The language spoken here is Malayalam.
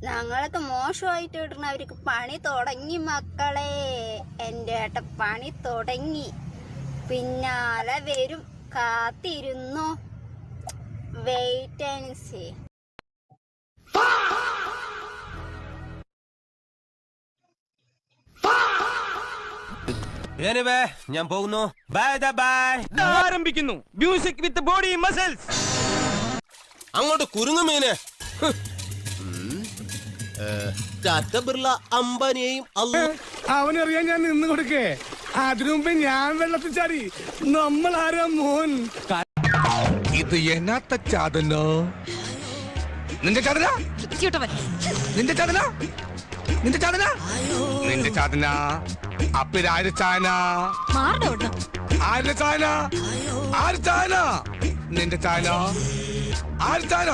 ഞങ്ങളൊക്കെ മോശമായിട്ട് ഇടണ അവർക്ക് പണി തുടങ്ങി മക്കളെ. എൻ്റെ ഏട്ട പണി തുടങ്ങി, പിന്നാലെ വരും, കാത്തിരുന്നു. Wait and see. ഞാൻ പോകുന്നു. Bye bye. ആരംഭിക്കുന്നു മ്യൂസിക് വിത്ത് ബോഡി മസിൽസ്. അങ്ങോട്ട് കുരുങ്ങു മീന്. ടാറ്റ ബിർള അംബാനിയെയും അവനറിയാൻ ഞാൻ നിന്ന് കൊടുക്കേ. അതിനു മുമ്പേ ഞാൻ വെള്ളത്തിൽ ചാടി. നമ്മളാരാ മോൻ? ഇത് എന്നാത്ത ചാതനോ? നിന്റെ ചാതന, നിന്റെ ചാതന, നിന്റെ ചാതന, നിന്റെ ചാതന. അപ്പിരാര് ചാന, ആരുടെ ചാന, ആര് ചാന, നിന്റെ ചാന, ആര് ചാന.